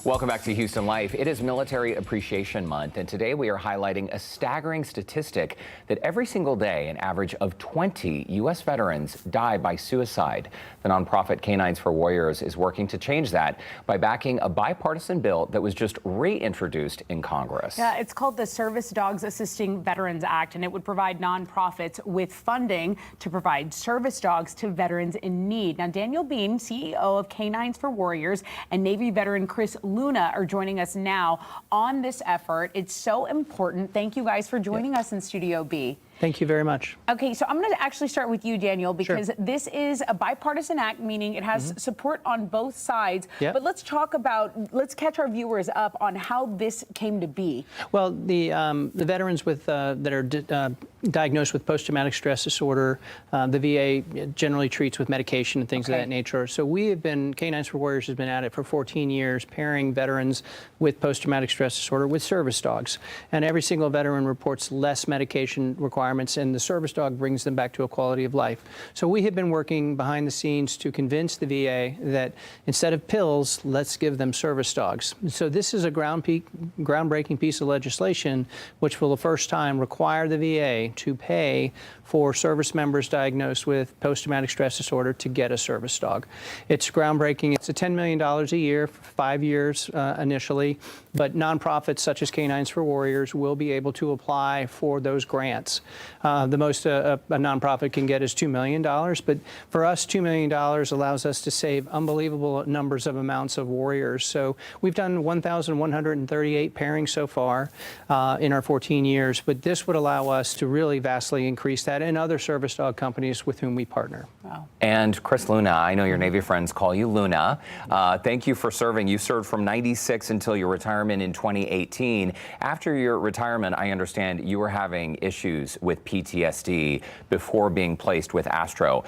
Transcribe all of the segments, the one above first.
Welcome back to Houston Life. It is Military Appreciation Month, and today we are highlighting a staggering statistic that every single day, an average of 20 U.S. veterans die by suicide. The nonprofit K9s For Warriors is working to change that by backing a bipartisan bill that was just reintroduced in Congress. Yeah, it's called the Service Dogs Assisting Veterans Act, and it would provide nonprofits with funding to provide service dogs to veterans in need. Now, Daniel Bean, CEO of K9s For Warriors, and Navy veteran Chris Luna are joining us now on this effort. It's so important. Thank you guys for joining us in Studio B. Thank you very much. Okay, so I'm going to actually start with you, Daniel, because this is a bipartisan act, meaning it has support on both sides. But let's catch our viewers up on how this came to be. Well, the veterans that are diagnosed with post-traumatic stress disorder, the VA generally treats with medication and things of that nature. So K9s For Warriors has been at it for 14 years, pairing veterans with post-traumatic stress disorder with service dogs. And every single veteran reports less medication requirements, and the service dog brings them back to a quality of life. So we have been working behind the scenes to convince the VA that instead of pills, let's give them service dogs. So this is a groundbreaking piece of legislation which for the first time require the VA to pay for service members diagnosed with post-traumatic stress disorder to get a service dog. It's groundbreaking. It's $10 million a year for 5 years initially, but nonprofits such as K9s For Warriors will be able to apply for those grants. The most a nonprofit can get is $2 million, but for us, $2 million allows us to save unbelievable numbers of amounts of warriors. So we've done 1,138 pairings so far in our 14 years, but this would allow us to really vastly increase that and other service dog companies with whom we partner. Wow. And Chris Luna, I know your Navy friends call you Luna. Thank you for serving. You served from '96 until your retirement in 2018. After your retirement, I understand you were having issues with PTSD before being placed with Astro.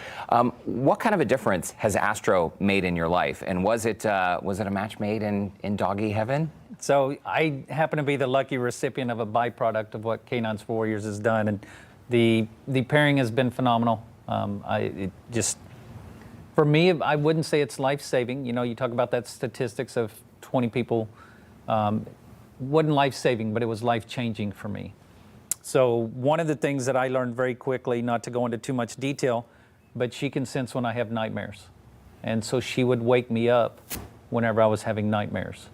What kind of a difference has Astro made in your life? And was it a match made in doggy heaven? So I happen to be the lucky recipient of a byproduct of what K9s For Warriors has done, and the pairing has been phenomenal. For me, I wouldn't say it's life-saving. You know, you talk about that statistics of 20 people. Wasn't life-saving, but it was life-changing for me. So one of the things that I learned very quickly, not to go into too much detail, but she can sense when I have nightmares. And so she would wake me up whenever I was having nightmares.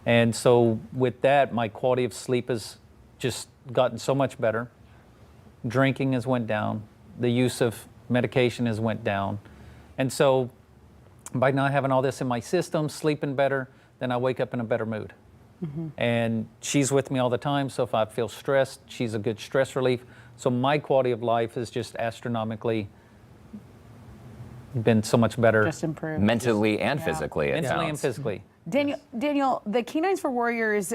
And so with that, my quality of sleep has just gotten so much better. Drinking has went down. The use of medication has went down. And so by not having all this in my system, sleeping better, then I wake up in a better mood. And she's with me all the time, so if I feel stressed, she's a good stress relief. So my quality of life has just astronomically been so much better. Just improved. Mentally and physically. Mentally and physically. Daniel, the K9s For Warriors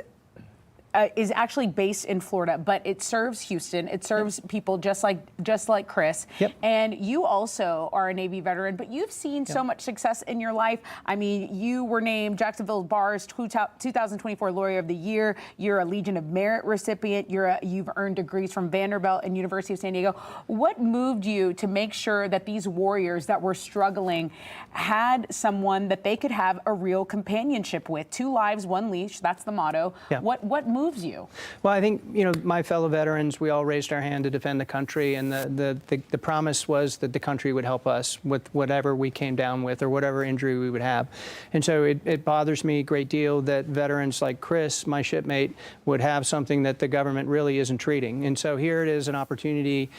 is actually based in Florida, but it serves Houston. It serves people just like Chris. And you also are a Navy veteran, but you've seen so much success in your life. I mean, you were named Jacksonville Bar's 2024 Lawyer of the Year. You're a Legion of Merit recipient. You've earned degrees from Vanderbilt and University of San Diego. What moved you to make sure that these warriors that were struggling had someone that they could have a real companionship with? 2 lives, 1 leash. That's the motto. What moves you? Well, I think, you know, my fellow veterans, we all raised our hand to defend the country, and the promise was that the country would help us with whatever we came down with or whatever injury we would have. And so it bothers me a great deal that veterans like Chris, my shipmate, would have something that the government really isn't treating. And so here it is, an opportunity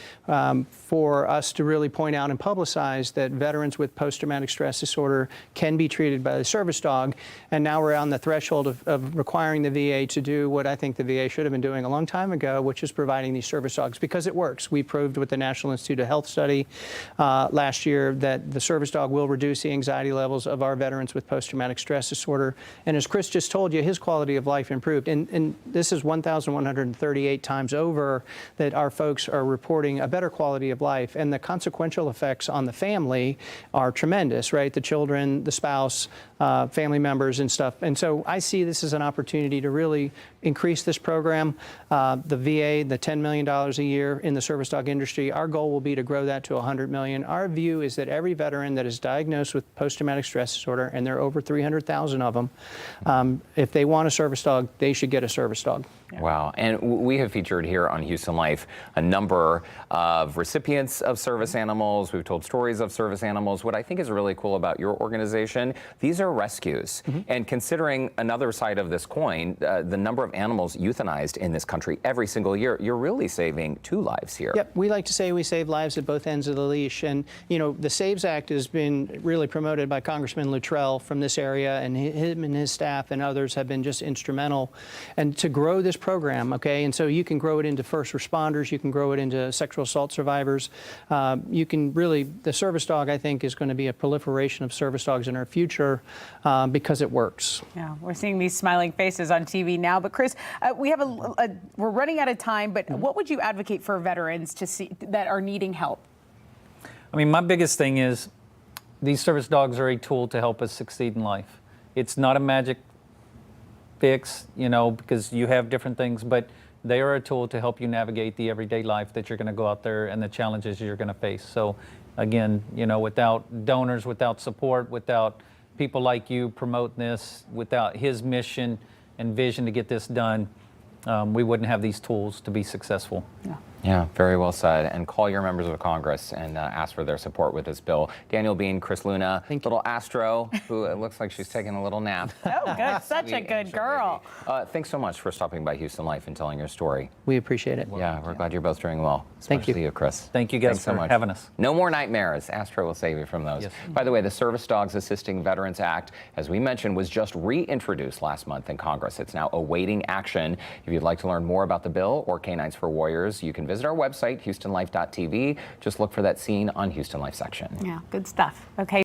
for us to really point out and publicize that veterans with post-traumatic stress disorder can be treated by the service dog. And now we're on the threshold of requiring the VA to do what I think the VA should have been doing a long time ago, which is providing these service dogs, because it works. We proved with the National Institute of Health study last year that the service dog will reduce the anxiety levels of our veterans with post-traumatic stress disorder. And as Chris just told you, his quality of life improved. And this is 1,138 times over that our folks are reporting a better quality of life. And the consequential effects on the family are tremendous, right? The children, the spouse, family members and stuff. And so I see this as an opportunity to really increase increase this program. The VA, the $10 million a year in the service dog industry, our goal will be to grow that to $100 million. Our view is that every veteran that is diagnosed with post-traumatic stress disorder, and there are over 300,000 of them, if they want a service dog, they should get a service dog. Wow. And we have featured here on Houston Life a number of recipients of service animals. We've told stories of service animals. What I think is really cool about your organization, these are rescues. And considering another side of this coin, the number of animals euthanized in this country every single year, you're really saving 2 lives here. Yep, we like to say we save lives at both ends of the leash. And, you know, the SAVES Act has been really promoted by Congressman Luttrell from this area, and him and his staff and others have been just instrumental. And to grow this program, okay, and so you can grow it into first responders, you can grow it into sexual assault survivors. You can really, the service dog, I think, is going to be a proliferation of service dogs in our future because it works. Yeah, we're seeing these smiling faces on TV now. But Chris, we have we're running out of time. But what would you advocate for veterans to see that are needing help? I mean, my biggest thing is these service dogs are a tool to help us succeed in life. It's not a magic fix, you know, because you have different things, but they are a tool to help you navigate the everyday life that you're going to go out there and the challenges you're going to face. So again, you know, without donors, without support, without people like you promoting this, without his mission and vision to get this done, we wouldn't have these tools to be successful. Yeah, very well said. And call your members of Congress and ask for their support with this bill. Daniel Bean, Chris Luna, little Astro, who it looks like she's taking a little nap. Oh, good. Such a good girl. Thanks so much for stopping by Houston Life and telling your story. We appreciate it. Yeah, we're glad you're both doing well. Thank you. Especially you, Chris. Thank you guys Thanks so for much. having us. No more nightmares. Astro will save you from those. Yes. By the way, the Service Dogs Assisting Veterans Act, as we mentioned, was just reintroduced last month in Congress. It's now awaiting action. If you'd like to learn more about the bill or K9s For Warriors, you can visit our website, HoustonLife.tv. Just look for that scene on Houston Life section. Yeah, good stuff. Okay.